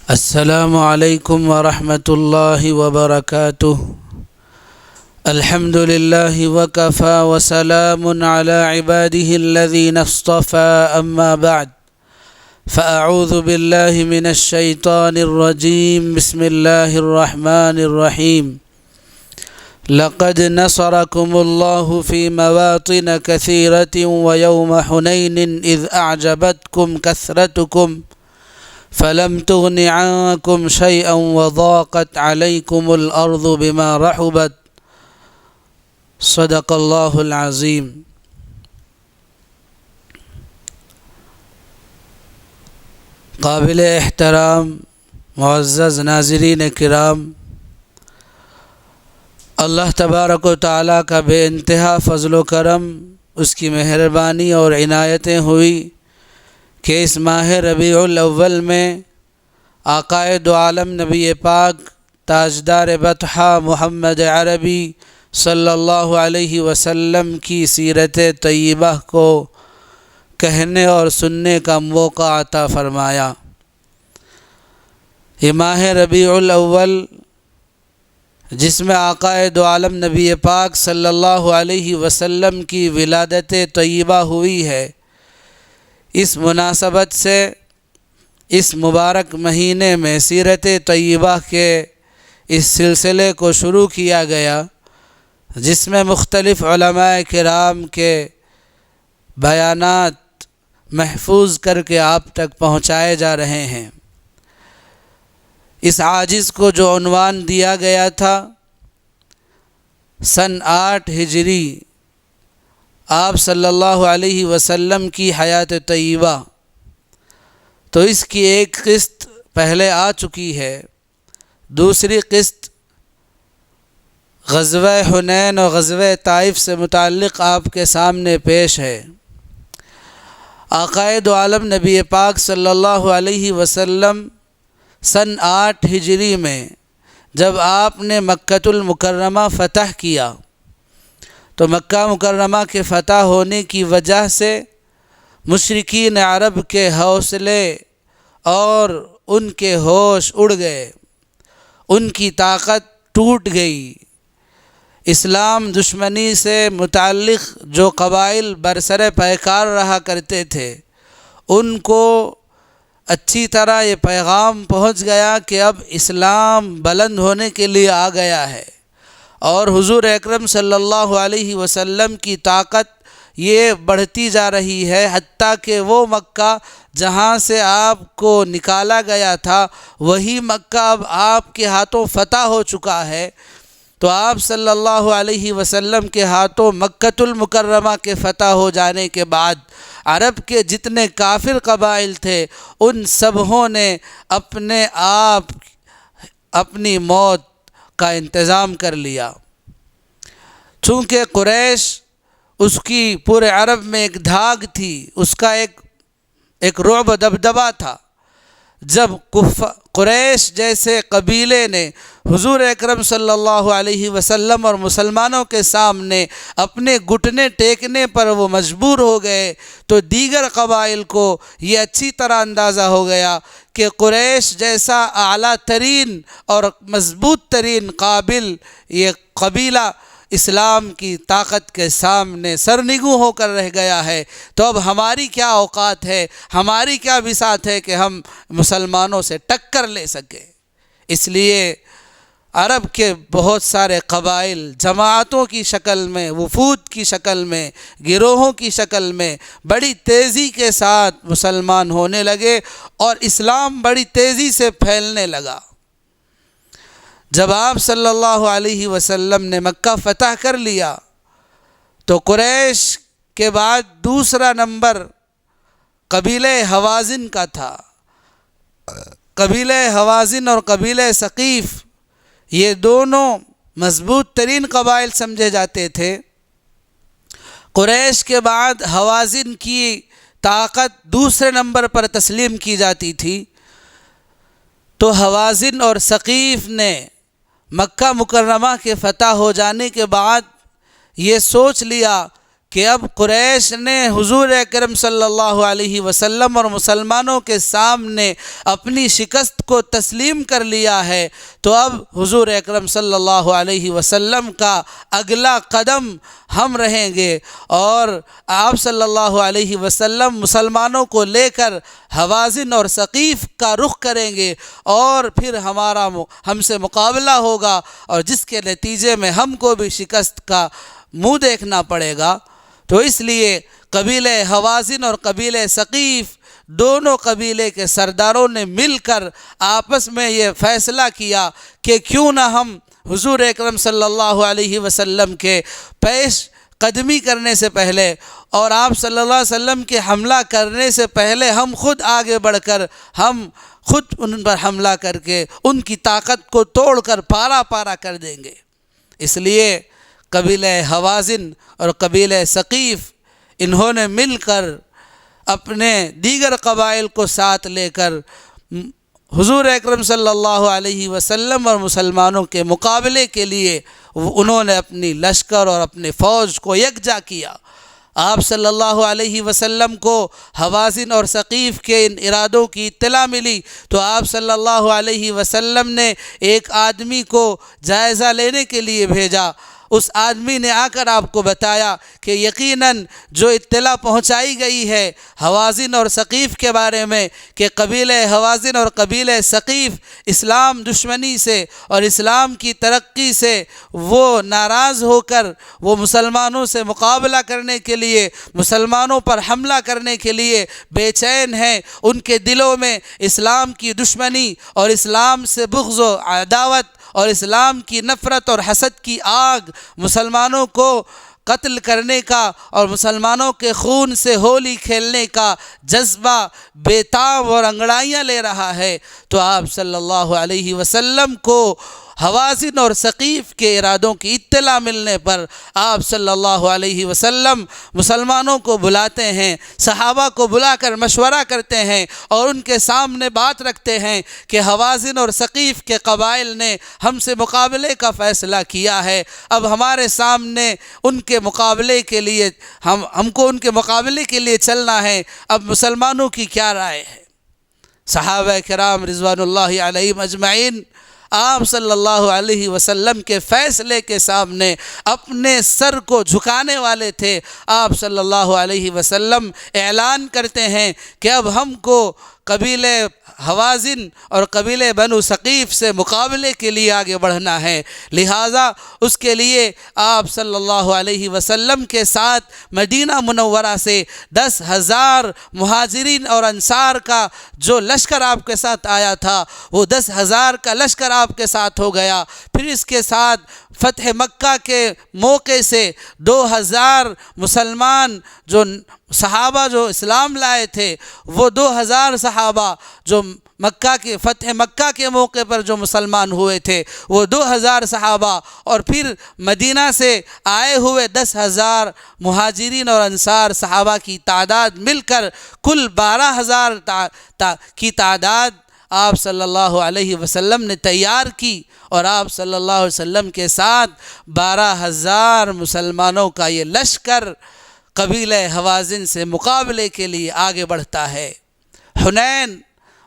السلام علیکم ورحمۃ اللہ وبرکاتہ۔ الحمد للہ وکفی وسلام علی عباده الذین اصطفى اما بعد فاعوذ باللہ من الشیطان الرجیم بسم اللہ الرحمن الرحیم۔ لقد نصركم الله في مواطن كثيرة ويوم حنين إذ أعجبتكم كثرتكم فلم تغن عنكم شيئا وضاقت عليكم الأرض بما رحبت صدق الله العظيم۔ قابل احترام معزز ناظرین کرام، اللہ تبارک و تعالیٰ کا بے انتہا فضل و کرم، اس کی مہربانی اور عنایتیں ہوئی کہ اس ماہ ربیع الاول میں آقائے دو عالم نبی پاک تاجدار بطحہ محمد عربی صلی اللہ علیہ وسلم کی سیرت طیبہ کو کہنے اور سننے کا موقع عطا فرمایا۔ یہ ماہ ربیع الاول جس میں آقائے دو عالم نبی پاک صلی اللہ علیہ وسلم کی ولادت طیبہ ہوئی ہے، اس مناسبت سے اس مبارک مہینے میں سیرت طیبہ کے اس سلسلے کو شروع کیا گیا، جس میں مختلف علماء کرام کے بیانات محفوظ کر کے آپ تک پہنچائے جا رہے ہیں۔ اس عاجز کو جو عنوان دیا گیا تھا سن 8 ہجری آپ صلی اللہ علیہ وسلم کی حیات طیبہ، تو اس کی ایک قسط پہلے آ چکی ہے، دوسری قسط غزوہ حنین اور غزوہ طائف سے متعلق آپ کے سامنے پیش ہے۔ آقائے دو عالم نبی پاک صلی اللہ علیہ وسلم سن 8 ہجری میں جب آپ نے مکۃ المکرمہ فتح کیا تو مکہ مکرمہ کے فتح ہونے کی وجہ سے مشرکین عرب کے حوصلے اور ان کے ہوش اڑ گئے، ان کی طاقت ٹوٹ گئی۔ اسلام دشمنی سے متعلق جو قبائل برسر پیکار رہا کرتے تھے، ان کو اچھی طرح یہ پیغام پہنچ گیا کہ اب اسلام بلند ہونے کے لیے آ گیا ہے، اور حضور اکرم صلی اللہ علیہ وسلم کی طاقت یہ بڑھتی جا رہی ہے، حتیٰ کہ وہ مکہ جہاں سے آپ کو نکالا گیا تھا وہی مکہ اب آپ کے ہاتھوں فتح ہو چکا ہے۔ تو آپ صلی اللہ علیہ وسلم کے ہاتھوں مکۃ المکرمہ کے فتح ہو جانے کے بعد عرب کے جتنے کافر قبائل تھے ان سبھوں نے اپنے آپ اپنی موت کا انتظام کر لیا۔ چونکہ قریش اس کی پورے عرب میں ایک دھاگ تھی، اس کا ایک رعب دبدبہ تھا۔ جب قریش جیسے قبیلے نے حضور اکرم صلی اللہ علیہ وسلم اور مسلمانوں کے سامنے اپنے گھٹنے ٹیکنے پر وہ مجبور ہو گئے، تو دیگر قبائل کو یہ اچھی طرح اندازہ ہو گیا کہ قریش جیسا اعلیٰ ترین اور مضبوط ترین قابل یہ قبیلہ اسلام کی طاقت کے سامنے سرنگوں ہو کر رہ گیا ہے، تو اب ہماری کیا اوقات ہے، ہماری کیا بساط ہے کہ ہم مسلمانوں سے ٹکر لے سکیں۔ اس لیے عرب کے بہت سارے قبائل جماعتوں کی شکل میں، وفود کی شکل میں، گروہوں کی شکل میں بڑی تیزی کے ساتھ مسلمان ہونے لگے اور اسلام بڑی تیزی سے پھیلنے لگا۔ جب آپ صلی اللہ علیہ وسلم نے مکہ فتح کر لیا تو قریش کے بعد دوسرا نمبر قبیلہ حوازن کا تھا۔ قبیلہ حوازن اور قبیلہ ثقیف یہ دونوں مضبوط ترین قبائل سمجھے جاتے تھے۔ قریش کے بعد حوازن کی طاقت دوسرے نمبر پر تسلیم کی جاتی تھی، تو حوازن اور ثقیف نے مکہ مکرمہ کے فتح ہو جانے کے بعد یہ سوچ لیا کہ اب قریش نے حضور اکرم صلی اللہ علیہ وسلم اور مسلمانوں کے سامنے اپنی شکست کو تسلیم کر لیا ہے، تو اب حضور اکرم صلی اللہ علیہ وسلم کا اگلا قدم ہم رہیں گے، اور آپ صلی اللہ علیہ وسلم مسلمانوں کو لے کر حوازن اور ثقیف کا رخ کریں گے، اور پھر ہم سے مقابلہ ہوگا، اور جس کے نتیجے میں ہم کو بھی شکست کا منہ دیکھنا پڑے گا۔ تو اس لیے قبیلہ حوازن اور قبیلہ ثقیف دونوں قبیلے کے سرداروں نے مل کر آپس میں یہ فیصلہ کیا کہ کیوں نہ ہم حضور اکرم صلی اللہ علیہ وسلم کے پیش قدمی کرنے سے پہلے اور آپ صلی اللہ علیہ وسلم کے حملہ کرنے سے پہلے ہم خود آگے بڑھ کر ہم خود ان پر حملہ کر کے ان کی طاقت کو توڑ کر پارا پارا کر دیں گے۔ اس لیے قبیلہ حوازن اور قبیلہ ثقیف انہوں نے مل کر اپنے دیگر قبائل کو ساتھ لے کر حضور اکرم صلی اللہ علیہ وسلم اور مسلمانوں کے مقابلے کے لیے انہوں نے اپنی لشکر اور اپنے فوج کو یکجا کیا۔ آپ صلی اللہ علیہ وسلم کو حوازن اور ثقیف کے ان ارادوں کی اطلاع ملی تو آپ صلی اللہ علیہ وسلم نے ایک آدمی کو جائزہ لینے کے لیے بھیجا۔ اس آدمی نے آ کر آپ کو بتایا کہ یقیناً جو اطلاع پہنچائی گئی ہے حوازن اور ثقیف کے بارے میں کہ قبیلہ حوازن اور قبیلہ ثقیف اسلام دشمنی سے اور اسلام کی ترقی سے وہ ناراض ہو کر وہ مسلمانوں سے مقابلہ کرنے کے لیے، مسلمانوں پر حملہ کرنے کے لیے بے چین ہیں، ان کے دلوں میں اسلام کی دشمنی اور اسلام سے بغض و عداوت اور اسلام کی نفرت اور حسد کی آگ مسلمانوں کو قتل کرنے کا اور مسلمانوں کے خون سے ہولی کھیلنے کا جذبہ بے تاب اور انگڑائیاں لے رہا ہے۔ تو آپ صلی اللہ علیہ وسلم کو حوازن اور ثقیف کے ارادوں کی اطلاع ملنے پر آپ صلی اللہ علیہ وسلم مسلمانوں کو بلاتے ہیں، صحابہ کو بلا کر مشورہ کرتے ہیں اور ان کے سامنے بات رکھتے ہیں کہ حوازن اور ثقیف کے قبائل نے ہم سے مقابلے کا فیصلہ کیا ہے، اب ہمارے سامنے ان کے مقابلے کے لیے ہم کو ان کے مقابلے کے لیے چلنا ہے، اب مسلمانوں کی کیا رائے ہے؟ صحابہ کرام رضوان اللہ علیہم اجمعین آپ صلی اللہ علیہ وسلم کے فیصلے کے سامنے اپنے سر کو جھکانے والے تھے۔ آپ صلی اللہ علیہ وسلم اعلان کرتے ہیں کہ اب ہم کو قبیلہ حوازن اور قبیلہ بنو ثقیف سے مقابلے کے لیے آگے بڑھنا ہے، لہٰذا اس کے لیے آپ صلی اللہ علیہ وسلم کے ساتھ مدینہ منورہ سے 10,000 مہاجرین اور انصار کا جو لشکر آپ کے ساتھ آیا تھا وہ 10,000 کا لشکر آپ کے ساتھ ہو گیا۔ پھر اس کے ساتھ فتح مکہ کے موقع سے 2,000 مسلمان جو صحابہ جو اسلام لائے تھے وہ 2,000 صحابہ جو مکہ کے فتح مکہ کے موقع پر جو مسلمان ہوئے تھے وہ 2,000 صحابہ، اور پھر مدینہ سے آئے ہوئے 10,000 مہاجرین اور انصار صحابہ کی تعداد مل کر کل 12,000 کی تعداد آپ صلی اللہ علیہ وسلم نے تیار کی، اور آپ صلی اللہ علیہ وسلم کے ساتھ 12,000 مسلمانوں کا یہ لشکر قبیلہ حوازن سے مقابلے کے لیے آگے بڑھتا ہے۔ حنین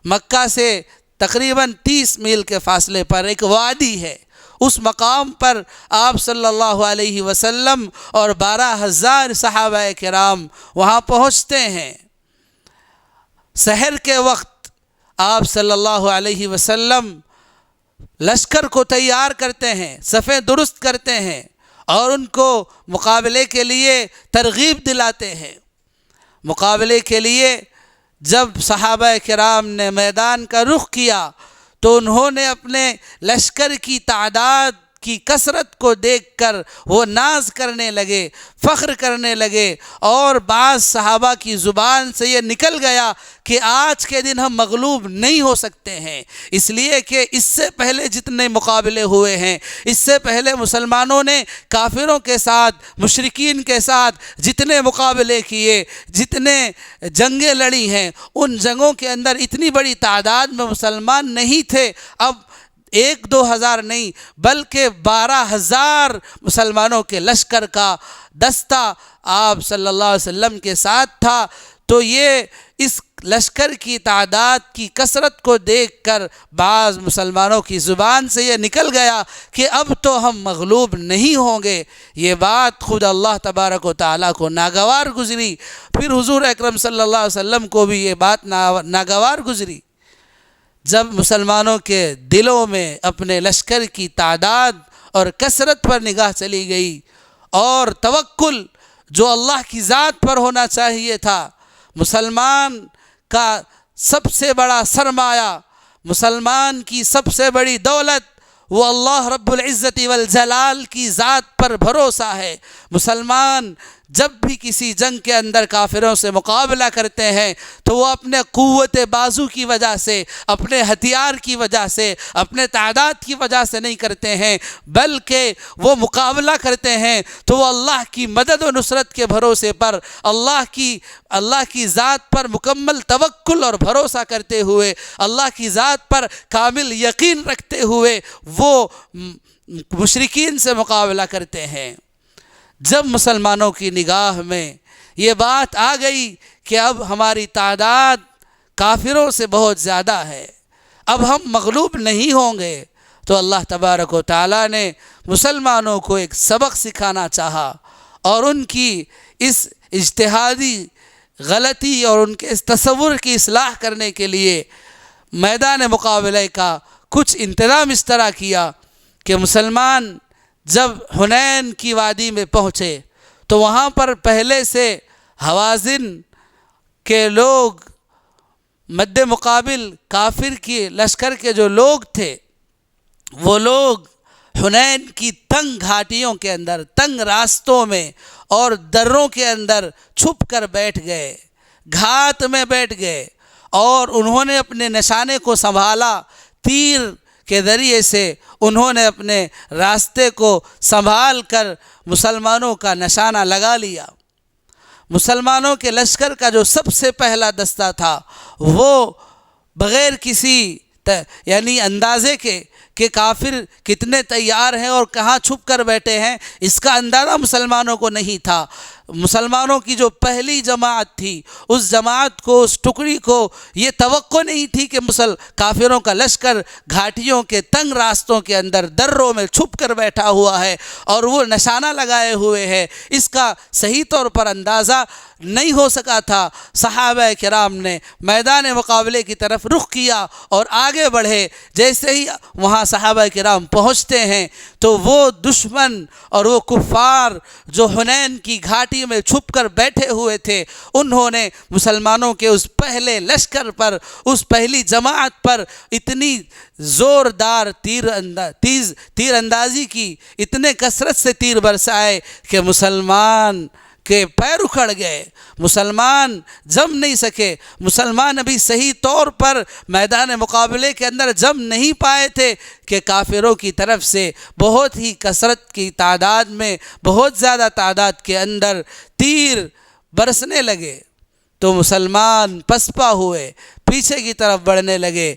مکہ سے تقریباً 30 میل کے فاصلے پر ایک وادی ہے، اس مقام پر آپ صلی اللہ علیہ وسلم اور 12,000 صحابہ کرام وہاں پہنچتے ہیں۔ سحر کے وقت آپ صلی اللہ علیہ وسلم لشکر کو تیار کرتے ہیں، صفیں درست کرتے ہیں اور ان کو مقابلے کے لیے ترغیب دلاتے ہیں۔ مقابلے کے لیے جب صحابہ کرام نے میدان کا رخ کیا تو انہوں نے اپنے لشکر کی تعداد کی کثرت کو دیکھ کر وہ ناز کرنے لگے، فخر کرنے لگے، اور بعض صحابہ کی زبان سے یہ نکل گیا کہ آج کے دن ہم مغلوب نہیں ہو سکتے ہیں، اس لیے کہ اس سے پہلے جتنے مقابلے ہوئے ہیں، اس سے پہلے مسلمانوں نے کافروں کے ساتھ، مشرکین کے ساتھ جتنے مقابلے کیے، جتنے جنگیں لڑی ہیں، ان جنگوں کے اندر اتنی بڑی تعداد میں مسلمان نہیں تھے۔ اب ایک دو ہزار نہیں بلکہ 12,000 مسلمانوں کے لشکر کا دستہ آپ صلی اللہ علیہ وسلم کے ساتھ تھا۔ تو یہ اس لشکر کی تعداد کی کثرت کو دیکھ کر بعض مسلمانوں کی زبان سے یہ نکل گیا کہ اب تو ہم مغلوب نہیں ہوں گے۔ یہ بات خود اللہ تبارک و تعالیٰ کو ناگوار گزری، پھر حضور اکرم صلی اللہ علیہ وسلم کو بھی یہ بات ناگوار گزری۔ جب مسلمانوں کے دلوں میں اپنے لشکر کی تعداد اور کثرت پر نگاہ چلی گئی اور توکل جو اللہ کی ذات پر ہونا چاہیے تھا، مسلمان کا سب سے بڑا سرمایہ، مسلمان کی سب سے بڑی دولت وہ اللہ رب العزت والجلال کی ذات پر بھروسہ ہے۔ مسلمان جب بھی کسی جنگ کے اندر کافروں سے مقابلہ کرتے ہیں تو وہ اپنے قوت بازو کی وجہ سے، اپنے ہتھیار کی وجہ سے، اپنے تعداد کی وجہ سے نہیں کرتے ہیں، بلکہ وہ مقابلہ کرتے ہیں تو وہ اللہ کی مدد و نصرت کے بھروسے پر، اللہ کی ذات پر مکمل توکل اور بھروسہ کرتے ہوئے، اللہ کی ذات پر کامل یقین رکھتے ہوئے وہ مشرکین سے مقابلہ کرتے ہیں۔ جب مسلمانوں کی نگاہ میں یہ بات آ گئی کہ اب ہماری تعداد کافروں سے بہت زیادہ ہے، اب ہم مغلوب نہیں ہوں گے، تو اللہ تبارک و تعالیٰ نے مسلمانوں کو ایک سبق سکھانا چاہا اور ان کی اس اجتہادی غلطی اور ان کے اس تصور کی اصلاح کرنے کے لیے میدان مقابلے کا کچھ انتظام اس طرح کیا کہ مسلمان جب حنین کی وادی میں پہنچے تو وہاں پر پہلے سے حوازن کے لوگ مد مقابل کافر کی لشکر کے جو لوگ تھے وہ لوگ حنین کی تنگ گھاٹیوں کے اندر، تنگ راستوں میں اور دروں کے اندر چھپ کر بیٹھ گئے، گھات میں بیٹھ گئے اور انہوں نے اپنے نشانے کو سنبھالا، تیر کے ذریعے سے انہوں نے اپنے راستے کو سنبھال کر مسلمانوں کا نشانہ لگا لیا۔ مسلمانوں کے لشکر کا جو سب سے پہلا دستہ تھا وہ بغیر کسی یعنی اندازے کے کہ کافر کتنے تیار ہیں اور کہاں چھپ کر بیٹھے ہیں، اس کا اندازہ مسلمانوں کو نہیں تھا۔ مسلمانوں کی جو پہلی جماعت تھی اس جماعت کو، اس ٹکڑی کو یہ توقع نہیں تھی کہ کافروں کا لشکر گھاٹیوں کے تنگ راستوں کے اندر دروں میں چھپ کر بیٹھا ہوا ہے اور وہ نشانہ لگائے ہوئے ہے، اس کا صحیح طور پر اندازہ نہیں ہو سکا تھا۔ صحابہ کرام نے میدان مقابلے کی طرف رخ کیا اور آگے بڑھے۔ جیسے ہی وہاں صحابہ کرام پہنچتے ہیں تو وہ دشمن اور وہ کفار جو حنین کی گھاٹی میں چھپ کر بیٹھے ہوئے تھے، انہوں نے مسلمانوں کے اس پہلے لشکر پر، اس پہلی جماعت پر اتنی زوردار تیر اندازی کی، اتنے کثرت سے تیر برسائے کہ مسلمان کے پیر اکھڑ گئے، مسلمان جم نہیں سکے، مسلمان ابھی صحیح طور پر میدان مقابلے کے اندر جم نہیں پائے تھے کہ کافروں کی طرف سے بہت ہی کثرت کی تعداد میں، بہت زیادہ تعداد کے اندر تیر برسنے لگے تو مسلمان پسپا ہوئے، پیچھے کی طرف بڑھنے لگے۔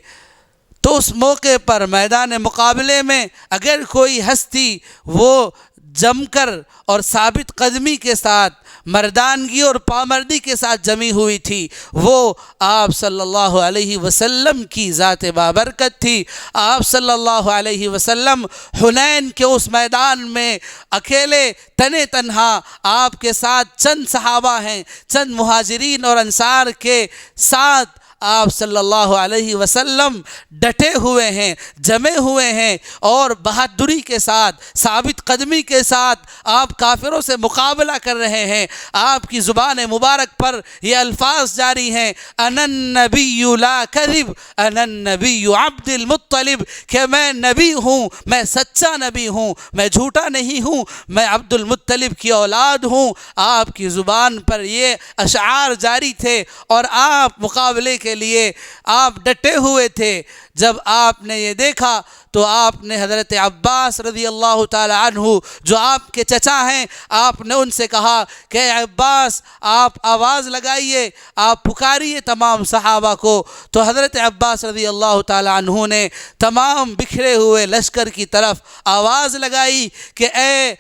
تو اس موقع پر میدان مقابلے میں اگر کوئی ہستی وہ جم کر اور ثابت قدمی کے ساتھ، مردانگی اور پامردی کے ساتھ جمی ہوئی تھی، وہ آپ صلی اللہ علیہ وسلم کی ذات بابرکت تھی۔ آپ صلی اللہ علیہ وسلم حنین کے اس میدان میں اکیلے تنے تنہا، آپ کے ساتھ چند صحابہ ہیں، چند مہاجرین اور انصار کے ساتھ آپ صلی اللہ علیہ وسلم ڈٹے ہوئے ہیں، جمے ہوئے ہیں اور بہادری کے ساتھ، ثابت قدمی کے ساتھ آپ کافروں سے مقابلہ کر رہے ہیں۔ آپ کی زبان مبارک پر یہ الفاظ جاری ہیں، انا النبی لا کذب، انا النبی عبد المطلب، کہ میں نبی ہوں، میں سچا نبی ہوں، میں جھوٹا نہیں ہوں، میں عبد المطلب کی اولاد ہوں۔ آپ کی زبان پر یہ اشعار جاری تھے اور آپ مقابلے کے کے لیے آپ ڈٹے ہوئے تھے۔ جب آپ نے یہ دیکھا تو آپ نے حضرت عباس رضی اللہ تعالی عنہ جو آپ کے چچا ہیں، آپ نے ان سے کہا کہ اے عباس آپ آواز لگائیے، آپ پکاریے تمام صحابہ کو۔ تو حضرت عباس رضی اللہ تعالی عنہ نے تمام بکھرے ہوئے لشکر کی طرف آواز لگائی کہ اے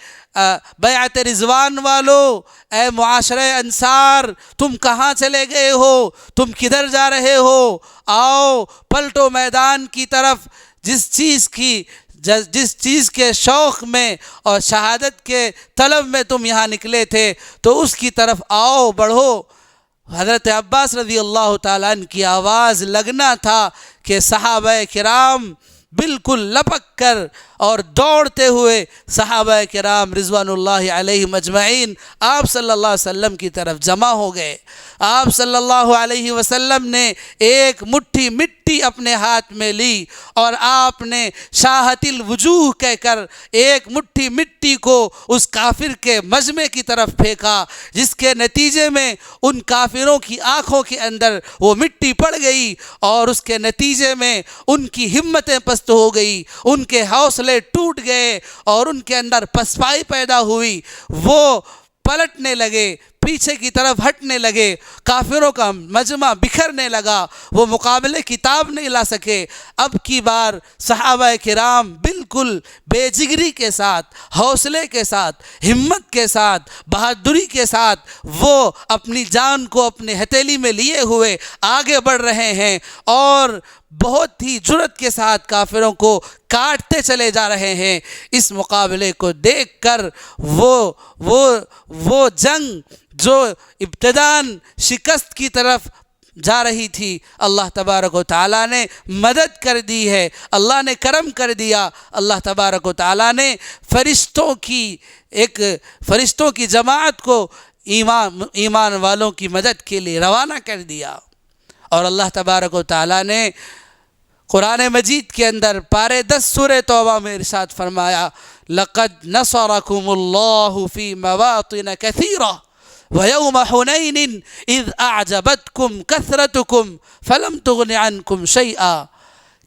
بیعت رضوان والو، اے معاشرہ انصار، تم کہاں چلے گئے ہو؟ تم کدھر جا رہے ہو؟ آؤ پلٹو میدان کی طرف، جس چیز کے شوق میں اور شہادت کے طلب میں تم یہاں نکلے تھے تو اس کی طرف آؤ، بڑھو۔ حضرت عباس رضی اللہ تعالیٰ عنہ کی آواز لگنا تھا کہ صحابہ کرام بالکل لپک کر اور دوڑتے ہوئے صحابہ کرام رضوان اللہ علیہم اجمعین آپ صلی اللہ علیہ وسلم کی طرف جمع ہو گئے۔ آپ صلی اللہ علیہ وسلم نے ایک مٹھی مٹی اپنے ہاتھ میں لی اور آپ نے شاہت الوجوہ کہہ کر ایک مٹھی مٹی کو اس کافر کے مجمع کی طرف پھینکا، جس کے نتیجے میں ان کافروں کی آنکھوں کے اندر وہ مٹی پڑ گئی اور اس کے نتیجے میں ان کی ہمتیں پست ہو گئی، ان کے حوصلے ٹوٹ گئے اور ان کے اندر پسپائی پیدا ہوئی۔ وہ پلٹنے لگے، پیچھے کی طرف ہٹنے لگے، کافروں کا مجمع بکھرنے لگا، وہ مقابلے کی تاب نہیں لا سکے۔ اب کی بار صحابہ کرام بالکل بے جگری کے ساتھ، حوصلے کے ساتھ، ہمت کے ساتھ، بہادری کے ساتھ وہ اپنی جان کو اپنے ہتھیلی میں لیے ہوئے آگے بڑھ رہے ہیں اور بہت ہی جرأت کے ساتھ کافروں کو کاٹتے چلے جا رہے ہیں۔ اس مقابلے کو دیکھ کر وہ جنگ جو ابتداً شکست کی طرف جا رہی تھی، اللہ تبارک و تعالیٰ نے مدد کر دی ہے، اللہ نے کرم کر دیا۔ اللہ تبارک و تعالیٰ نے فرشتوں کی جماعت کو ایمان والوں کی مدد کے لیے روانہ کر دیا، اور اللہ تبارک و تعالیٰ نے قرآن مجید کے اندر پارے 10 سورہ توبہ میں ارشاد فرمایا، لَقَدْ نَصَرَكُمُ اللَّهُ فِي مَوَاطِنَ كَثِيرَةٍ وَيَوْمَ حُنَيْنٍ إِذْ أَعْجَبَتْكُمْ كَثْرَتُكُمْ فَلَمْ تُغْنِ عَنْكُمْ شَيْئًا،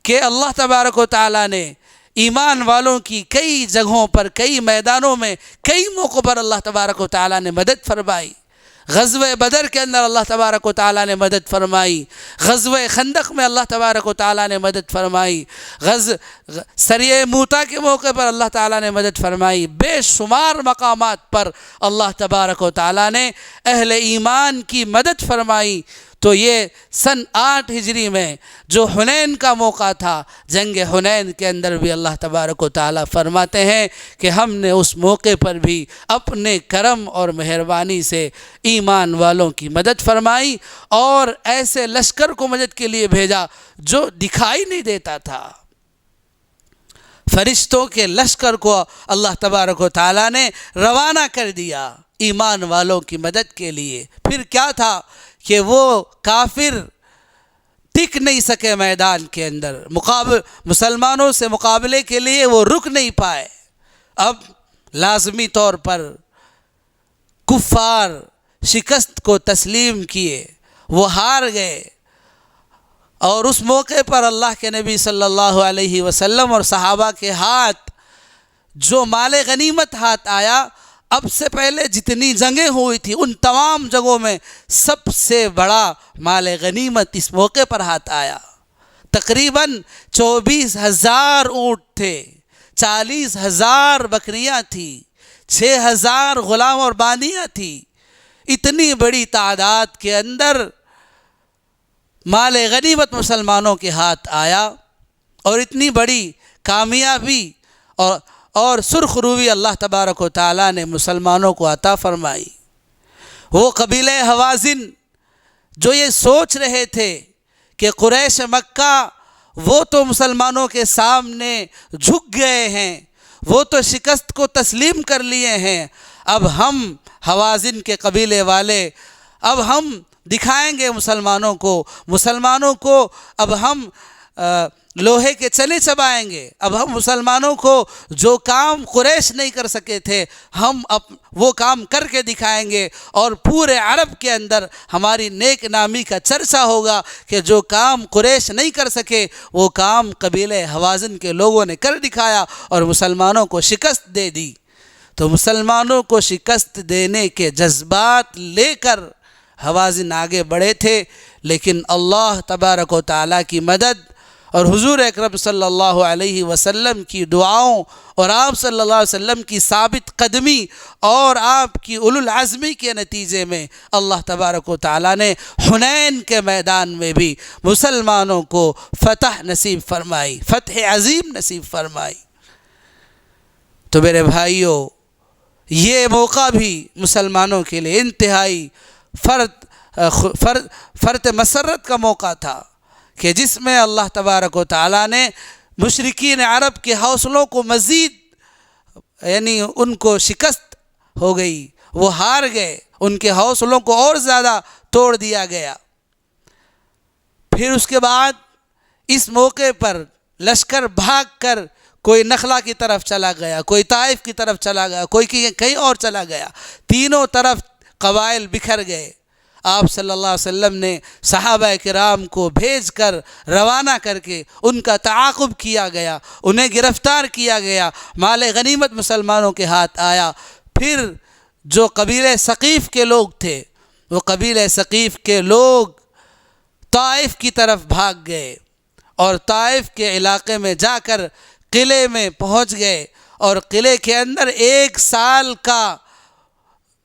کہ اللہ تبارک و تعالیٰ نے ایمان والوں کی کئی جگہوں پر، کئی میدانوں میں، کئی موقعوں پر اللہ تبارک و تعالیٰ نے مدد فرمائی۔ غزوہ بدر کے اندر اللہ تبارک و تعالیٰ نے مدد فرمائی، غزوہ خندق میں اللہ تبارک و تعالیٰ نے مدد فرمائی، سریہ موتا کے موقع پر اللہ تعالیٰ نے مدد فرمائی، بے شمار مقامات پر اللہ تبارک و تعالیٰ نے اہل ایمان کی مدد فرمائی۔ تو یہ سن 8 ہجری میں جو حنین کا موقع تھا، جنگ حنین کے اندر بھی اللہ تبارک و تعالیٰ فرماتے ہیں کہ ہم نے اس موقع پر بھی اپنے کرم اور مہربانی سے ایمان والوں کی مدد فرمائی اور ایسے لشکر کو مدد کے لیے بھیجا جو دکھائی نہیں دیتا تھا۔ فرشتوں کے لشکر کو اللہ تبارک و تعالیٰ نے روانہ کر دیا ایمان والوں کی مدد کے لیے۔ پھر کیا تھا کہ وہ کافر ٹک نہیں سکے میدان کے اندر، مسلمانوں سے مقابلے کے لیے وہ رک نہیں پائے۔ اب لازمی طور پر کفار شکست کو تسلیم کیے، وہ ہار گئے، اور اس موقع پر اللہ کے نبی صلی اللہ علیہ وسلم اور صحابہ کے ہاتھ جو مال غنیمت ہاتھ آیا، اب سے پہلے جتنی جنگیں ہوئی تھی ان تمام جنگوں میں سب سے بڑا مال غنیمت اس موقع پر ہاتھ آیا۔ تقریباً 24,000 اونٹ تھے، 40,000 بکریاں تھیں، 6,000 غلام اور باندیاں تھیں۔ اتنی بڑی تعداد کے اندر مال غنیمت مسلمانوں کے ہاتھ آیا اور اتنی بڑی کامیابی اور سرخ روی اللہ تبارک و تعالیٰ نے مسلمانوں کو عطا فرمائی۔ وہ قبیلہ حوازن جو یہ سوچ رہے تھے کہ قریش مکہ وہ تو مسلمانوں کے سامنے جھک گئے ہیں، وہ تو شکست کو تسلیم کر لیے ہیں، اب ہم حوازن کے قبیلے والے اب ہم دکھائیں گے مسلمانوں کو اب ہم لوہے کے چنے چبائیں گے۔ اب ہم مسلمانوں کو جو کام قریش نہیں کر سکے تھے ہم وہ کام کر کے دکھائیں گے، اور پورے عرب کے اندر ہماری نیک نامی کا چرچا ہوگا کہ جو کام قریش نہیں کر سکے وہ کام قبیلہ حوازن کے لوگوں نے کر دکھایا اور مسلمانوں کو شکست دے دی۔ تو مسلمانوں کو شکست دینے کے جذبات لے کر حوازن آگے بڑھے تھے، لیکن اللہ تبارک و تعالیٰ کی مدد اور حضور اکرم صلی اللہ علیہ وسلم کی دعاؤں اور آپ صلی اللہ علیہ وسلم کی ثابت قدمی اور آپ کی اولو العزمی کے نتیجے میں اللہ تبارک و تعالیٰ نے حنین کے میدان میں بھی مسلمانوں کو فتح نصیب فرمائی، فتح عظیم نصیب فرمائی۔ تو میرے بھائیوں، یہ موقع بھی مسلمانوں کے لیے انتہائی فرط مسرت کا موقع تھا کہ جس میں اللہ تبارک و تعالیٰ نے مشرکین عرب کے حوصلوں کو مزید ان کو شکست ہو گئی، وہ ہار گئے، ان کے حوصلوں کو اور زیادہ توڑ دیا گیا۔ پھر اس کے بعد اس موقع پر لشکر بھاگ کر کوئی نخلا کی طرف چلا گیا، کوئی طائف کی طرف چلا گیا، کوئی کہیں اور چلا گیا، تینوں طرف قبائل بکھر گئے۔ آپ صلی اللہ علیہ وسلم نے صحابہ کرام کو بھیج کر روانہ کر کے ان کا تعاقب کیا گیا، انہیں گرفتار کیا گیا، مال غنیمت مسلمانوں کے ہاتھ آیا۔ پھر جو قبیلہ ثقیف کے لوگ تھے وہ قبیلہ ثقیف کے لوگ طائف کی طرف بھاگ گئے اور طائف کے علاقے میں جا کر قلعے میں پہنچ گئے، اور قلعے کے اندر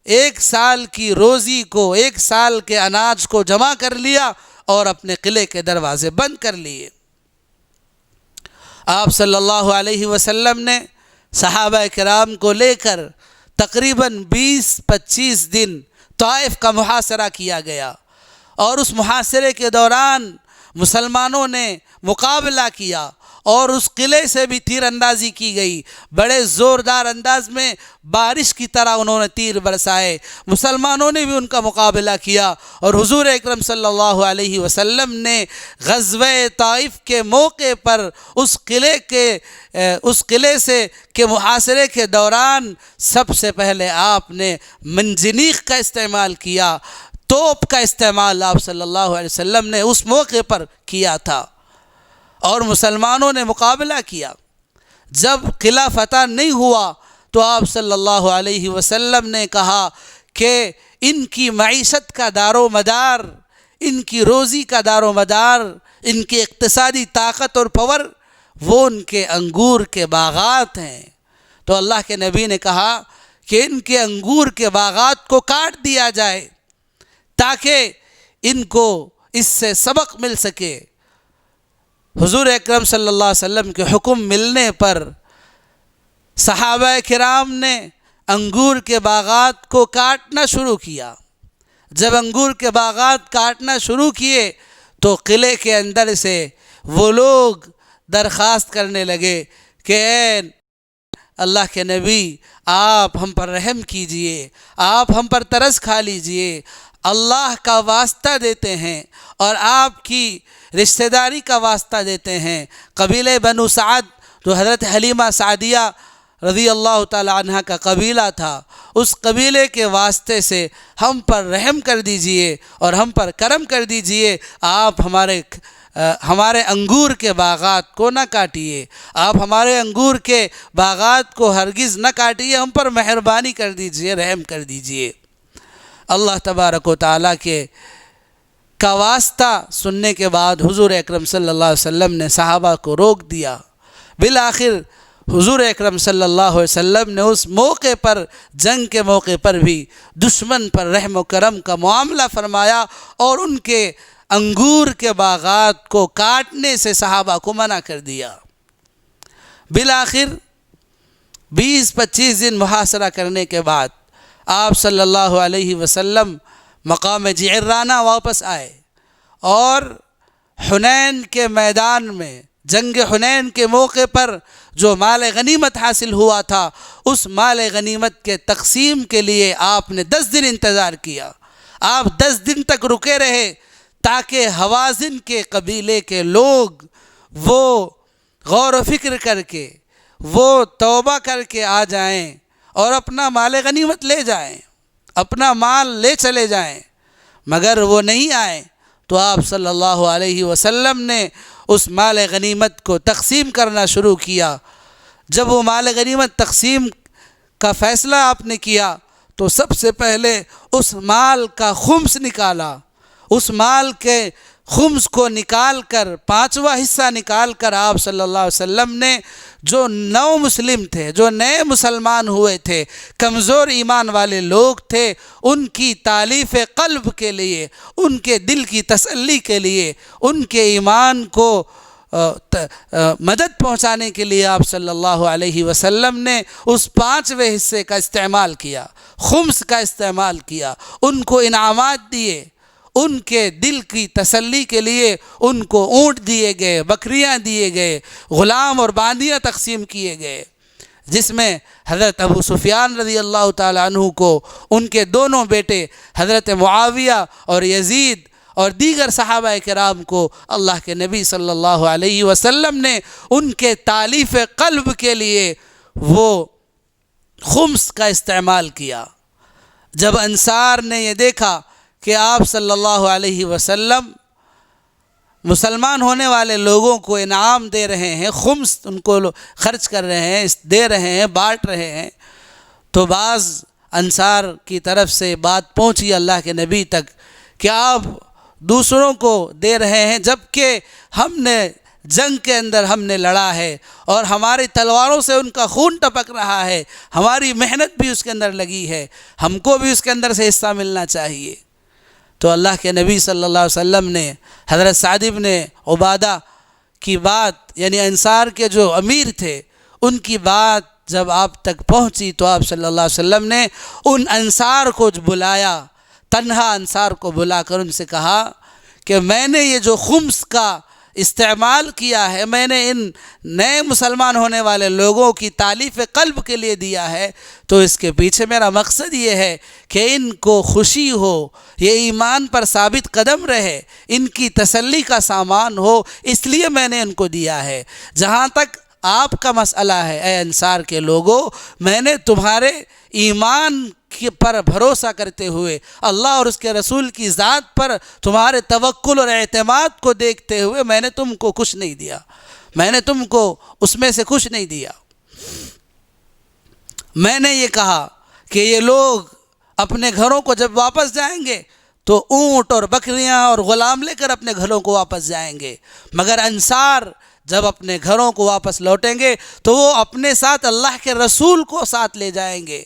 ایک سال کی روزی کو، ایک سال کے اناج کو جمع کر لیا اور اپنے قلعے کے دروازے بند کر لیے۔ آپ صلی اللہ علیہ وسلم نے صحابہ کرام کو لے کر تقریباً 20-25 دن طائف کا محاصرہ کیا گیا، اور اس محاصرے کے دوران مسلمانوں نے مقابلہ کیا اور اس قلعے سے بھی تیر اندازی کی گئی، بڑے زوردار انداز میں بارش کی طرح انہوں نے تیر برسائے، مسلمانوں نے بھی ان کا مقابلہ کیا، اور حضور اکرم صلی اللہ علیہ وسلم نے غزوہ طائف کے موقع پر اس قلعے سے کے محاصرے کے دوران سب سے پہلے آپ نے منجنیق کا استعمال کیا، توپ کا استعمال آپ صلی اللہ علیہ وسلم نے اس موقع پر کیا تھا، اور مسلمانوں نے مقابلہ کیا۔ جب قلعہ فتح نہیں ہوا تو آپ صلی اللہ علیہ وسلم نے کہا کہ ان کی معیشت کا دار و مدار، ان کی روزی کا دار و مدار، ان کی اقتصادی طاقت اور پاور وہ ان کے انگور کے باغات ہیں۔ تو اللہ کے نبی نے کہا کہ ان کے انگور کے باغات کو کاٹ دیا جائے تاکہ ان کو اس سے سبق مل سکے۔ حضور اکرم صلی اللہ علیہ وسلم کے حکم ملنے پر صحابہ کرام نے انگور کے باغات کو کاٹنا شروع کیا۔ جب انگور کے باغات کاٹنا شروع کیے تو قلعے کے اندر سے وہ لوگ درخواست کرنے لگے کہ اے اللہ کے نبی، آپ ہم پر رحم کیجئے، آپ ہم پر ترس کھا لیجئے، اللہ کا واسطہ دیتے ہیں اور آپ کی رشتہ داری کا واسطہ دیتے ہیں۔ قبیلہ بنو سعد جو حضرت حلیمہ سعدیہ رضی اللہ تعالی عنہ کا قبیلہ تھا، اس قبیلے کے واسطے سے ہم پر رحم کر دیجئے اور ہم پر کرم کر دیجئے، آپ ہمارے انگور کے باغات کو نہ کاٹیے، آپ ہمارے انگور کے باغات کو ہرگز نہ کاٹیے، ہم پر مہربانی کر دیجئے، رحم کر دیجئے۔ اللہ تبارک و تعالیٰ کا واسطہ سننے کے بعد حضور اکرم صلی اللہ علیہ وسلم نے صحابہ کو روک دیا۔ بالآخر حضور اکرم صلی اللہ علیہ وسلم نے اس موقع پر، جنگ کے موقع پر بھی دشمن پر رحم و کرم کا معاملہ فرمایا اور ان کے انگور کے باغات کو کاٹنے سے صحابہ کو منع کر دیا۔ بالآخر 20-25 دن محاصرہ کرنے کے بعد آپ صلی اللہ علیہ وسلم مقام جعرانہ واپس آئے، اور حنین کے میدان میں، جنگ حنین کے موقع پر جو مال غنیمت حاصل ہوا تھا، اس مال غنیمت کے تقسیم کے لیے آپ نے 10 دن انتظار کیا۔ آپ 10 دن تک رکے رہے تاکہ حوازن کے قبیلے کے لوگ وہ غور و فکر کر کے، وہ توبہ کر کے آ جائیں اور اپنا مال غنیمت لے جائیں، اپنا مال لے چلے جائیں، مگر وہ نہیں آئے تو آپ صلی اللہ علیہ وسلم نے اس مال غنیمت کو تقسیم کرنا شروع کیا۔ جب وہ مال غنیمت تقسیم کا فیصلہ آپ نے کیا تو سب سے پہلے اس مال کا خمس نکالا، اس مال کے خمس کو نکال کر، پانچواں حصہ نکال کر آپ صلی اللہ علیہ وسلم نے جو نو مسلم تھے، جو نئے مسلمان ہوئے تھے، کمزور ایمان والے لوگ تھے، ان کی تالیف قلب کے لیے، ان کے دل کی تسلی کے لیے، ان کے ایمان کو مدد پہنچانے کے لیے آپ صلی اللہ علیہ وسلم نے اس پانچویں حصے کا استعمال کیا، خمس کا استعمال کیا، ان کو انعامات دیے، ان کے دل کی تسلی کے لیے ان کو اونٹ دیے گئے، بکریاں دیے گئے، غلام اور باندیاں تقسیم کیے گئے، جس میں حضرت ابو سفیان رضی اللہ تعالی عنہ کو، ان کے دونوں بیٹے حضرت معاویہ اور یزید اور دیگر صحابہ کرام کو اللہ کے نبی صلی اللہ علیہ وسلم نے ان کے تالیف قلب کے لیے وہ خمس کا استعمال کیا۔ جب انصار نے یہ دیکھا کہ آپ صلی اللہ علیہ وسلم مسلمان ہونے والے لوگوں کو انعام دے رہے ہیں، خمس ان کو خرچ کر رہے ہیں، دے رہے ہیں، بانٹ رہے ہیں، تو بعض انصار کی طرف سے بات پہنچی اللہ کے نبی تک کہ آپ دوسروں کو دے رہے ہیں جبکہ ہم نے جنگ کے اندر ہم نے لڑا ہے اور ہماری تلواروں سے ان کا خون ٹپک رہا ہے، ہماری محنت بھی اس کے اندر لگی ہے، ہم کو بھی اس کے اندر سے حصہ ملنا چاہیے۔ تو اللہ کے نبی صلی اللہ علیہ وسلم نے حضرت سعد بن عبادہ کی بات، یعنی انصار کے جو امیر تھے، ان کی بات جب آپ تک پہنچی تو آپ صلی اللہ علیہ وسلم نے ان انصار کو بلایا، تنہا انصار کو بلا کر ان سے کہا کہ میں نے یہ جو خمس کا استعمال کیا ہے، میں نے ان نئے مسلمان ہونے والے لوگوں کی تالیف قلب کے لیے دیا ہے، تو اس کے پیچھے میرا مقصد یہ ہے کہ ان کو خوشی ہو، یہ ایمان پر ثابت قدم رہے، ان کی تسلی کا سامان ہو، اس لیے میں نے ان کو دیا ہے۔ جہاں تک آپ کا مسئلہ ہے اے انصار کے لوگوں، میں نے تمہارے ایمان پر بھروسہ کرتے ہوئے، اللہ اور اس کے رسول کی ذات پر تمہارے توکل اور اعتماد کو دیکھتے ہوئے میں نے تم کو کچھ نہیں دیا، میں نے تم کو اس میں سے کچھ نہیں دیا۔ میں نے یہ کہا کہ یہ لوگ اپنے گھروں کو جب واپس جائیں گے تو اونٹ اور بکریاں اور غلام لے کر اپنے گھروں کو واپس جائیں گے، مگر انصار جب اپنے گھروں کو واپس لوٹیں گے تو وہ اپنے ساتھ اللہ کے رسول کو ساتھ لے جائیں گے،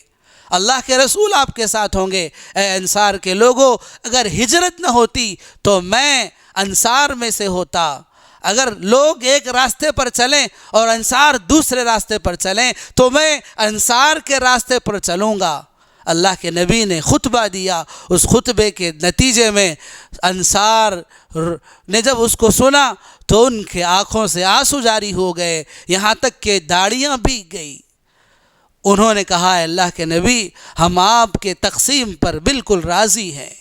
اللہ کے رسول آپ کے ساتھ ہوں گے۔ اے انصار کے لوگوں، اگر ہجرت نہ ہوتی تو میں انصار میں سے ہوتا، اگر لوگ ایک راستے پر چلیں اور انصار دوسرے راستے پر چلیں تو میں انصار کے راستے پر چلوں گا۔ اللہ کے نبی نے خطبہ دیا، اس خطبے کے نتیجے میں انصار نے جب اس کو سنا تو ان کے آنکھوں سے آنسو جاری ہو گئے، یہاں تک کہ داڑیاں بھیگ گئی۔ انہوں نے کہا اے اللہ کے نبی، ہم آپ کے تقسیم پر بالکل راضی ہیں۔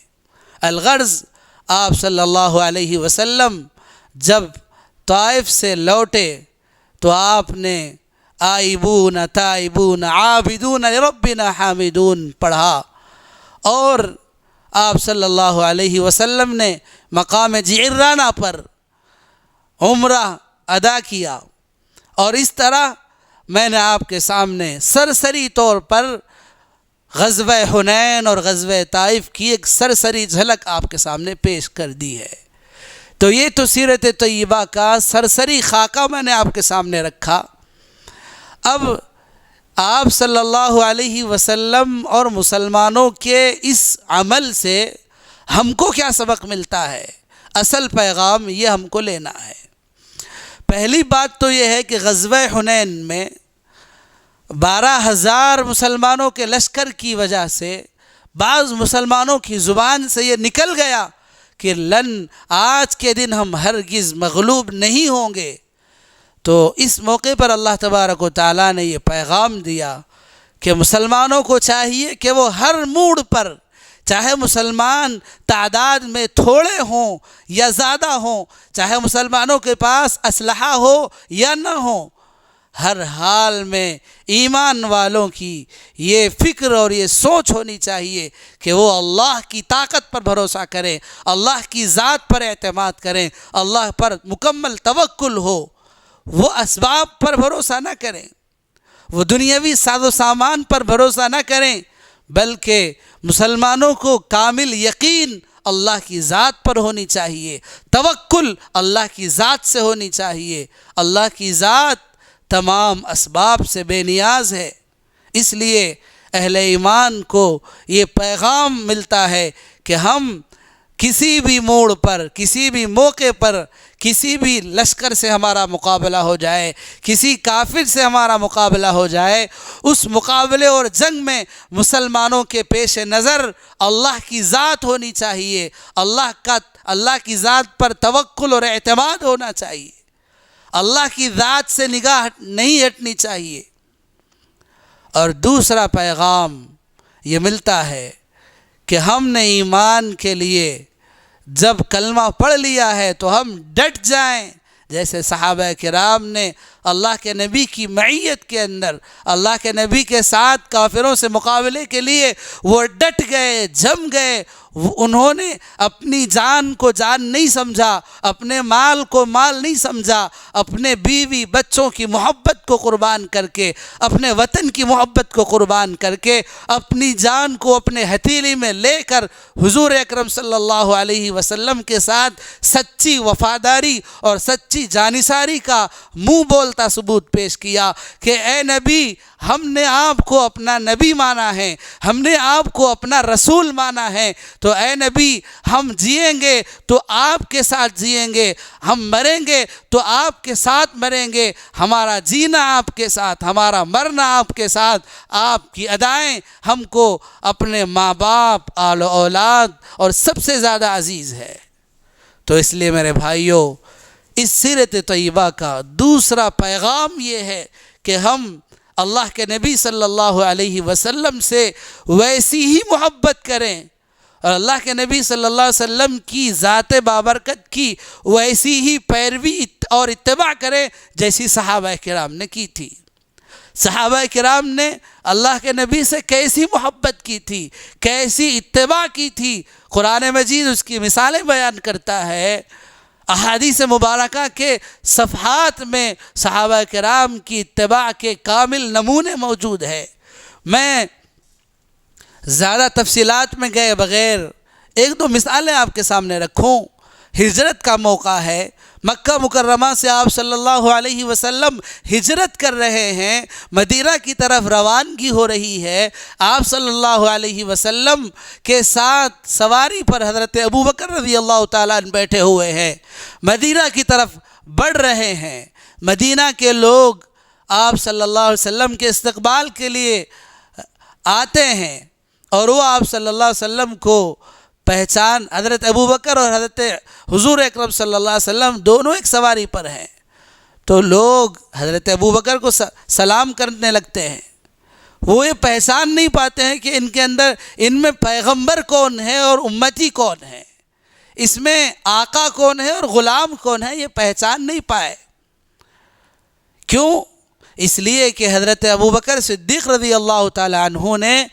الغرض آپ صلی اللہ علیہ وسلم جب طائف سے لوٹے تو آپ نے آئبون تائبون عابدون لربنا حامدون پڑھا، اور آپ صلی اللہ علیہ وسلم نے مقام جعرانہ پر عمرہ ادا کیا، اور اس طرح میں نے آپ کے سامنے سرسری طور پر غزوہ حنین اور غزوہ طائف کی ایک سرسری جھلک آپ کے سامنے پیش کر دی ہے۔ تو یہ تو سیرت طیبہ کا سرسری خاکہ میں نے آپ کے سامنے رکھا۔ اب آپ صلی اللہ علیہ وسلم اور مسلمانوں کے اس عمل سے ہم کو کیا سبق ملتا ہے؟ اصل پیغام یہ ہم کو لینا ہے۔ پہلی بات تو یہ ہے کہ غزوہ حنین میں 12,000 مسلمانوں کے لشکر کی وجہ سے بعض مسلمانوں کی زبان سے یہ نکل گیا کہ آج کے دن ہم ہرگز مغلوب نہیں ہوں گے۔ تو اس موقع پر اللہ تبارک و تعالیٰ نے یہ پیغام دیا کہ مسلمانوں کو چاہیے کہ وہ ہر موڑ پر، چاہے مسلمان تعداد میں تھوڑے ہوں یا زیادہ ہوں، چاہے مسلمانوں کے پاس اسلحہ ہو یا نہ ہو، ہر حال میں ایمان والوں کی یہ فکر اور یہ سوچ ہونی چاہیے کہ وہ اللہ کی طاقت پر بھروسہ کریں، اللہ کی ذات پر اعتماد کریں، اللہ پر مکمل توکل ہو، وہ اسباب پر بھروسہ نہ کریں، وہ دنیاوی ساز و سامان پر بھروسہ نہ کریں، بلکہ مسلمانوں کو کامل یقین اللہ کی ذات پر ہونی چاہیے، توکل اللہ کی ذات سے ہونی چاہیے۔ اللہ کی ذات تمام اسباب سے بے نیاز ہے، اس لیے اہل ایمان کو یہ پیغام ملتا ہے کہ ہم کسی بھی موڑ پر، کسی بھی موقع پر، کسی بھی لشکر سے ہمارا مقابلہ ہو جائے، کسی کافر سے ہمارا مقابلہ ہو جائے، اس مقابلے اور جنگ میں مسلمانوں کے پیش نظر اللہ کی ذات ہونی چاہیے، اللہ کی ذات پر توکل اور اعتماد ہونا چاہیے، اللہ کی ذات سے نگاہ نہیں ہٹنی چاہیے۔ اور دوسرا پیغام یہ ملتا ہے کہ ہم نے ایمان کے لیے جب کلمہ پڑھ لیا ہے تو ہم ڈٹ جائیں، جیسے صحابہ کرام نے اللہ کے نبی کی معیت کے اندر اللہ کے نبی کے ساتھ کافروں سے مقابلے کے لیے وہ ڈٹ گئے، جم گئے، انہوں نے اپنی جان کو جان نہیں سمجھا، اپنے مال کو مال نہیں سمجھا، اپنے بیوی بچوں کی محبت کو قربان کر کے، اپنے وطن کی محبت کو قربان کر کے، اپنی جان کو اپنے ہتھیلی میں لے کر حضور اکرم صلی اللہ علیہ وسلم کے ساتھ سچی وفاداری اور سچی جانثاری کا منہ بولتا ثبوت پیش کیا کہ اے نبی، ہم نے آپ کو اپنا نبی مانا ہے، ہم نے آپ کو اپنا رسول مانا ہے، تو اے نبی ہم جئیں گے تو آپ کے ساتھ جئیں گے، ہم مریں گے تو آپ کے ساتھ مریں گے، ہمارا جینا آپ کے ساتھ، ہمارا مرنا آپ کے ساتھ، آپ کی ادائیں ہم کو اپنے ماں باپ، آل و اولاد اور سب سے زیادہ عزیز ہے۔ تو اس لیے میرے بھائیوں، اس سیرت طیبہ کا دوسرا پیغام یہ ہے کہ ہم اللہ کے نبی صلی اللہ علیہ وسلم سے ویسی ہی محبت کریں اور اللہ کے نبی صلی اللہ علیہ وسلم کی ذات بابرکت کی ویسی ہی پیروی اور اتباع کریں جیسی صحابہ کرام نے کی تھی۔ صحابہ کرام نے اللہ کے نبی سے کیسی محبت کی تھی، کیسی اتباع کی تھی، قرآن مجید اس کی مثالیں بیان کرتا ہے۔ احادیث مبارکہ کے صفحات میں صحابہ کرام کی اتباع کے کامل نمونے موجود ہیں۔ میں زیادہ تفصیلات میں گئے بغیر ایک دو مثالیں آپ کے سامنے رکھوں۔ ہجرت کا موقع ہے، مکہ مکرمہ سے آپ صلی اللہ علیہ وسلم ہجرت کر رہے ہیں، مدینہ کی طرف روانگی ہو رہی ہے، آپ صلی اللہ علیہ وسلم کے ساتھ سواری پر حضرت ابوبکر رضی اللہ تعالیٰ عنہ بیٹھے ہوئے ہیں، مدینہ کی طرف بڑھ رہے ہیں۔ مدینہ کے لوگ آپ صلی اللہ علیہ وسلم کے استقبال کے لیے آتے ہیں اور وہ آپ صلی اللہ علیہ وسلم کو پہچان، حضرت ابوبکر اور حضرت حضور اکرم صلی اللہ علیہ وسلم دونوں ایک سواری پر ہیں، تو لوگ حضرت ابوبکر کو سلام کرنے لگتے ہیں۔ وہ یہ پہچان نہیں پاتے ہیں کہ ان میں پیغمبر کون ہے اور امتی کون ہے، اس میں آقا کون ہے اور غلام کون ہے، یہ پہچان نہیں پائے۔ کیوں؟ اس لیے کہ حضرت ابوبکر صدیق رضی اللہ تعالی عنہ نے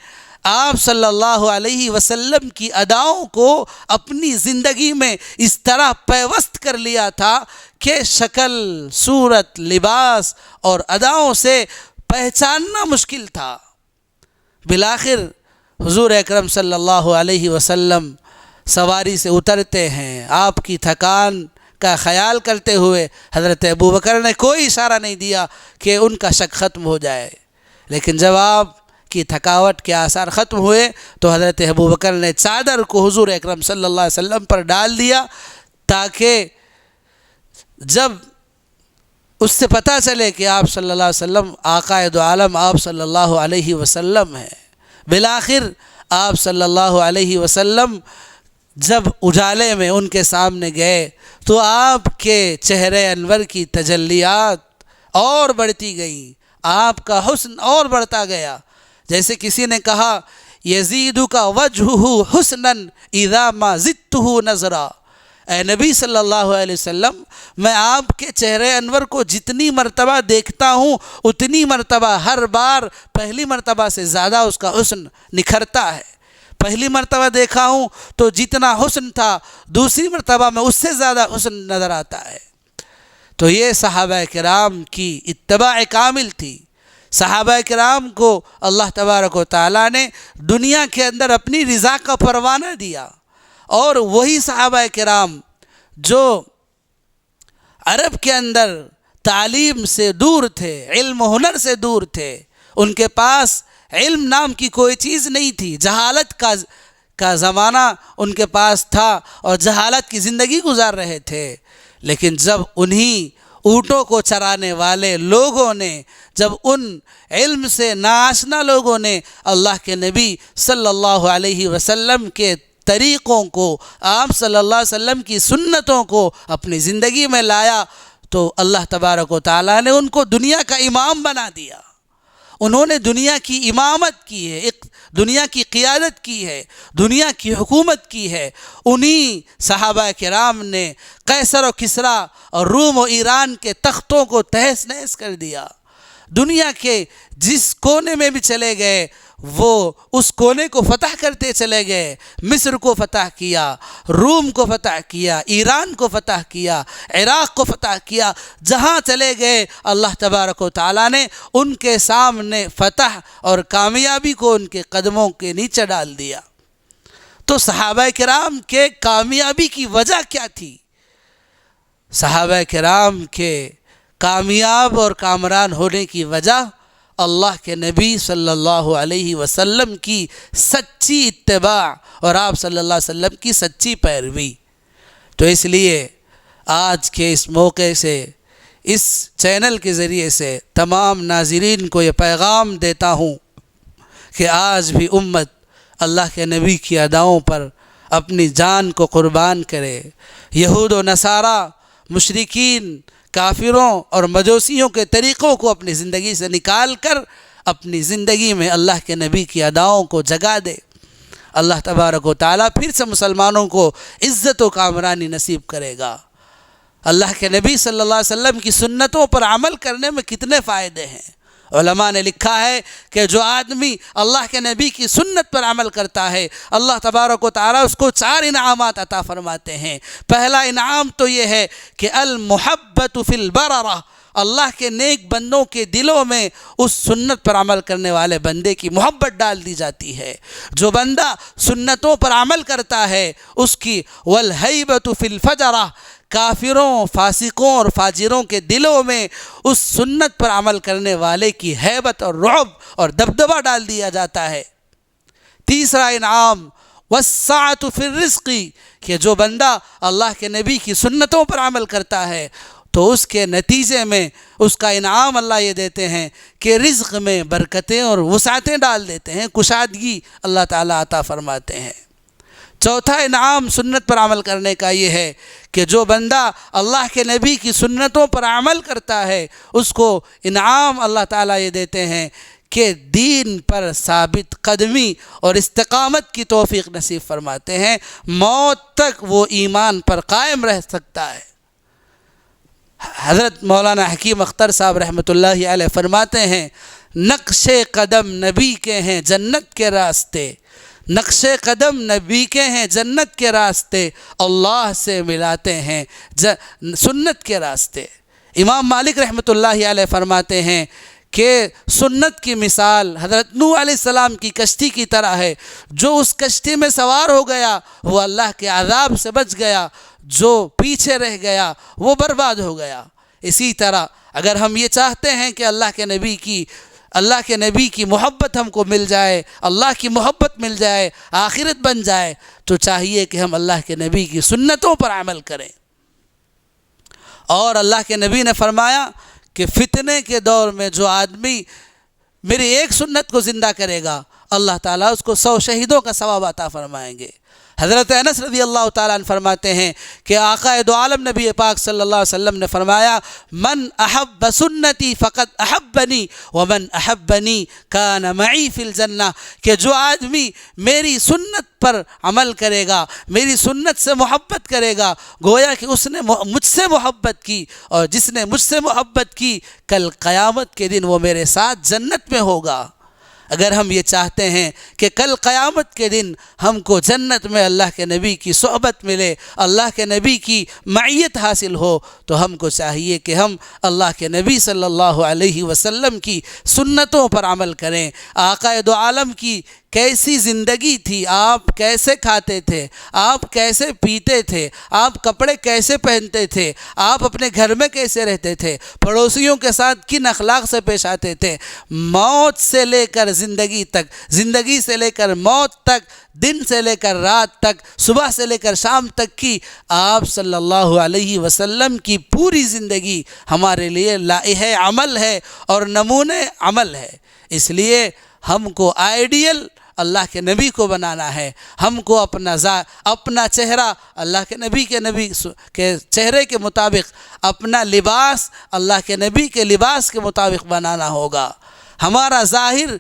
آپ صلی اللہ علیہ وسلم کی اداؤں کو اپنی زندگی میں اس طرح پیوست کر لیا تھا کہ شکل، صورت، لباس اور اداؤں سے پہچاننا مشکل تھا۔ بالآخر حضور اکرم صلی اللہ علیہ وسلم سواری سے اترتے ہیں، آپ کی تھکان کا خیال کرتے ہوئے حضرت ابوبکر نے کوئی اشارہ نہیں دیا کہ ان کا شک ختم ہو جائے، لیکن جب آپ کی تھکاوٹ کے آثار ختم ہوئے تو حضرت ابوبکر نے چادر کو حضور اکرم صلی اللہ علیہ وسلم پر ڈال دیا تاکہ جب اس سے پتہ چلے کہ آپ صلی اللہ علیہ وسلم آقائے دو عالم آپ صلی اللہ علیہ وسلم ہیں۔ بالآخر آپ صلی اللہ علیہ وسلم جب اجالے میں ان کے سامنے گئے تو آپ کے چہرے انور کی تجلیات اور بڑھتی گئیں، آپ کا حسن اور بڑھتا گیا۔ جیسے کسی نے کہا یزیدک وجہہ حسنا اذا ما زدتہ نظرا، اے نبی صلی اللہ علیہ وسلم، میں آپ کے چہرے انور کو جتنی مرتبہ دیکھتا ہوں اتنی مرتبہ ہر بار پہلی مرتبہ سے زیادہ اس کا حسن نکھرتا ہے۔ پہلی مرتبہ دیکھا ہوں تو جتنا حسن تھا دوسری مرتبہ میں اس سے زیادہ حسن نظر آتا ہے۔ تو یہ صحابہ کرام کی اتباع کامل تھی۔ صحابہ کرام کو اللہ تبارک و تعالیٰ نے دنیا کے اندر اپنی رضا کا پروانہ دیا، اور وہی صحابہ کرام جو عرب کے اندر تعلیم سے دور تھے، علم و ہنر سے دور تھے، ان کے پاس علم نام کی کوئی چیز نہیں تھی، جہالت کا زمانہ ان کے پاس تھا اور جہالت کی زندگی گزار رہے تھے، لیکن جب انہی اونٹوں کو چرانے والے لوگوں نے، جب ان علم سے ناآشنا لوگوں نے اللہ کے نبی صلی اللہ علیہ وسلم کے طریقوں کو، آپ صلی اللہ علیہ وسلم کی سنتوں کو اپنی زندگی میں لایا، تو اللہ تبارک و تعالیٰ نے ان کو دنیا کا امام بنا دیا۔ انہوں نے دنیا کی امامت کی ہے، دنیا کی قیادت کی ہے، دنیا کی حکومت کی ہے۔ انہی صحابہ کرام نے قیصر و کسریٰ اور روم و ایران کے تختوں کو تہس نہس کر دیا۔ دنیا کے جس کونے میں بھی چلے گئے وہ اس کونے کو فتح کرتے چلے گئے۔ مصر کو فتح کیا، روم کو فتح کیا، ایران کو فتح کیا، عراق کو فتح کیا، جہاں چلے گئے اللہ تبارک و تعالیٰ نے ان کے سامنے فتح اور کامیابی کو ان کے قدموں کے نیچے ڈال دیا۔ تو صحابہ کرام کے کامیابی کی وجہ کیا تھی؟ صحابہ کرام کے کامیاب اور کامران ہونے کی وجہ اللہ کے نبی صلی اللہ علیہ وسلم کی سچی اتباع اور آپ صلی اللہ علیہ وسلم کی سچی پیروی۔ تو اس لیے آج کے اس موقع سے، اس چینل کے ذریعے سے تمام ناظرین کو یہ پیغام دیتا ہوں کہ آج بھی امت اللہ کے نبی کی اداؤں پر اپنی جان کو قربان کرے۔ یہود و نصارہ، مشرکین، کافروں اور مجوسیوں کے طریقوں کو اپنی زندگی سے نکال کر اپنی زندگی میں اللہ کے نبی کی اداؤں کو جگا دے۔ اللہ تبارک و تعالیٰ پھر سے مسلمانوں کو عزت و کامرانی نصیب کرے گا۔ اللہ کے نبی صلی اللہ علیہ وسلم کی سنتوں پر عمل کرنے میں کتنے فائدے ہیں۔ علماء نے لکھا ہے کہ جو آدمی اللہ کے نبی کی سنت پر عمل کرتا ہے اللہ تبارک و تعالیٰ اس کو 4 انعامات عطا فرماتے ہیں۔ پہلا انعام تو یہ ہے کہ المحبت فی البررہ، اللہ کے نیک بندوں کے دلوں میں اس سنت پر عمل کرنے والے بندے کی محبت ڈال دی جاتی ہے۔ جو بندہ سنتوں پر عمل کرتا ہے اس کی والہیبۃ فی الفجرہ، کافروں، فاسقوں اور فاجروں کے دلوں میں اس سنت پر عمل کرنے والے کی ہیبت اور رعب اور دبدبہ ڈال دیا جاتا ہے۔ تیسرا انعام والسعۃ فی الرزق، کہ جو بندہ اللہ کے نبی کی سنتوں پر عمل کرتا ہے تو اس کے نتیجے میں اس کا انعام اللہ یہ دیتے ہیں کہ رزق میں برکتیں اور وسعتیں ڈال دیتے ہیں، کشادگی اللہ تعالیٰ عطا فرماتے ہیں۔ چوتھا انعام سنت پر عمل کرنے کا یہ ہے کہ جو بندہ اللہ کے نبی کی سنتوں پر عمل کرتا ہے اس کو انعام اللہ تعالیٰ یہ دیتے ہیں کہ دین پر ثابت قدمی اور استقامت کی توفیق نصیب فرماتے ہیں، موت تک وہ ایمان پر قائم رہ سکتا ہے۔ حضرت مولانا حکیم اختر صاحب رحمۃ اللہ علیہ فرماتے ہیں نقش قدم نبی کے ہیں جنت کے راستے، نقش قدم نبی کے ہیں جنت کے راستے، اللہ سے ملاتے ہیں سنت کے راستے۔ امام مالک رحمۃ اللہ علیہ فرماتے ہیں کہ سنت کی مثال حضرت نوح علیہ السلام کی کشتی کی طرح ہے، جو اس کشتی میں سوار ہو گیا وہ اللہ کے عذاب سے بچ گیا، جو پیچھے رہ گیا وہ برباد ہو گیا۔ اسی طرح اگر ہم یہ چاہتے ہیں کہ اللہ کے نبی کی محبت ہم کو مل جائے، اللہ کی محبت مل جائے، آخرت بن جائے، تو چاہیے کہ ہم اللہ کے نبی کی سنتوں پر عمل کریں۔ اور اللہ کے نبی نے فرمایا کہ فتنے کے دور میں جو آدمی میری ایک سنت کو زندہ کرے گا اللہ تعالیٰ اس کو 100 شہیدوں کا ثواب عطا فرمائیں گے۔ حضرت انس رضی اللہ تعالیٰ عنہ فرماتے ہیں کہ آقا دو عالم نبی پاک صلی اللہ علیہ وسلم نے فرمایا من احب سنتی فقد احبنی ومن احبنی کان معی فی الجنہ، کہ جو آدمی میری سنت پر عمل کرے گا، میری سنت سے محبت کرے گا، گویا کہ اس نے مجھ سے محبت کی، اور جس نے مجھ سے محبت کی کل قیامت کے دن وہ میرے ساتھ جنت میں ہوگا۔ اگر ہم یہ چاہتے ہیں کہ کل قیامت کے دن ہم کو جنت میں اللہ کے نبی کی صحبت ملے، اللہ کے نبی کی معیت حاصل ہو، تو ہم کو چاہیے کہ ہم اللہ کے نبی صلی اللہ علیہ وسلم کی سنتوں پر عمل کریں۔ آقا دو عالم کی کیسی زندگی تھی، آپ کیسے کھاتے تھے، آپ کیسے پیتے تھے، آپ کپڑے کیسے پہنتے تھے، آپ اپنے گھر میں کیسے رہتے تھے، پڑوسیوں کے ساتھ کن اخلاق سے پیش آتے تھے، موت سے لے کر زندگی تک، زندگی سے لے کر موت تک، دن سے لے کر رات تک، صبح سے لے کر شام تک کی آپ صلی اللہ علیہ وسلم کی پوری زندگی ہمارے لیے لائحہ عمل ہے اور نمونے عمل ہے۔ اس لیے ہم کو آئیڈیل اللہ کے نبی کو بنانا ہے، ہم کو اپنا چہرہ اللہ کے نبی کے چہرے کے مطابق، اپنا لباس اللہ کے نبی کے لباس کے مطابق بنانا ہوگا۔ ہمارا ظاہر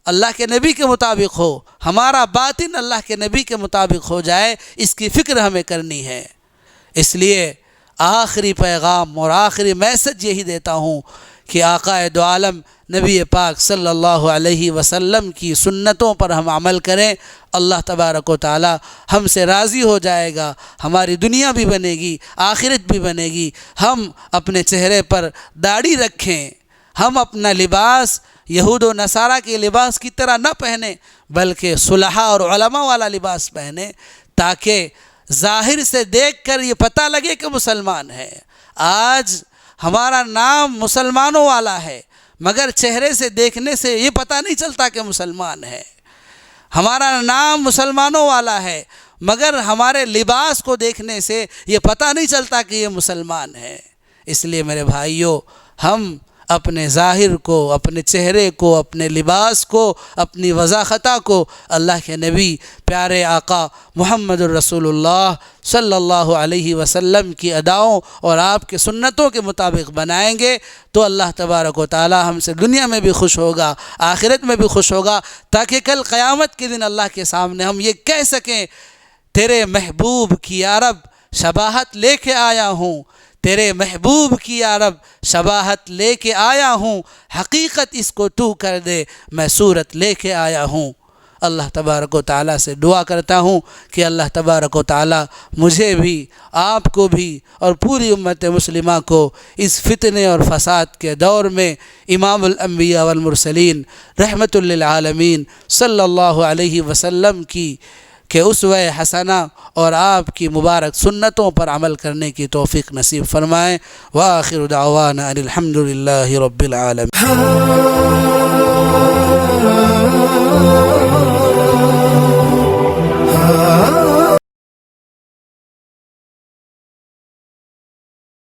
اللہ کے نبی کے مطابق ہو، ہمارا باطن اللہ کے نبی کے مطابق ہو جائے، اس کی فکر ہمیں کرنی ہے۔ اس لیے آخری پیغام اور آخری میسج یہی دیتا ہوں کہ آقا دو عالم نبی پاک صلی اللہ علیہ وسلم کی سنتوں پر ہم عمل کریں، اللہ تبارک و تعالی ہم سے راضی ہو جائے گا، ہماری دنیا بھی بنے گی، آخرت بھی بنے گی۔ ہم اپنے چہرے پر داڑھی رکھیں، ہم اپنا لباس یہود و نصارہ کے لباس کی طرح نہ پہنیں، بلکہ صلحاء اور علماء والا لباس پہنیں، تاکہ ظاہر سے دیکھ کر یہ پتہ لگے کہ مسلمان ہے۔ آج ہمارا نام مسلمانوں والا ہے، مگر چہرے سے دیکھنے سے یہ پتہ نہیں چلتا کہ مسلمان ہے۔ ہمارا نام مسلمانوں والا ہے، مگر ہمارے لباس کو دیکھنے سے یہ پتہ نہیں چلتا کہ یہ مسلمان ہے۔ اس لیے میرے بھائیوں، ہم اپنے ظاہر کو، اپنے چہرے کو، اپنے لباس کو، اپنی وضاحتہ کو اللہ کے نبی پیارے آقا محمد الرسول اللہ صلی اللہ علیہ وسلم کی اداؤں اور آپ کے سنتوں کے مطابق بنائیں گے تو اللہ تبارک و تعالی ہم سے دنیا میں بھی خوش ہوگا، آخرت میں بھی خوش ہوگا، تاکہ کل قیامت کے دن اللہ کے سامنے ہم یہ کہہ سکیں تیرے محبوب کی یا رب شباہت لے کے آیا ہوں، تیرے محبوب کی یا رب شباہت لے کے آیا ہوں، حقیقت اس کو تو کر دے، میں صورت لے کے آیا ہوں۔ اللہ تبارک و تعالیٰ سے دعا کرتا ہوں کہ اللہ تبارک و تعالیٰ مجھے بھی، آپ کو بھی اور پوری امت مسلمہ کو اس فتنے اور فساد کے دور میں امام الانبیاء والمرسلین رحمت للعالمین صلی اللہ علیہ وسلم کی کہ اسوہ حسنہ اور آپ کی مبارک سنتوں پر عمل کرنے کی توفیق نصیب فرمائیں۔ وآخر دعوانا ان الحمد للہ رب العالمین۔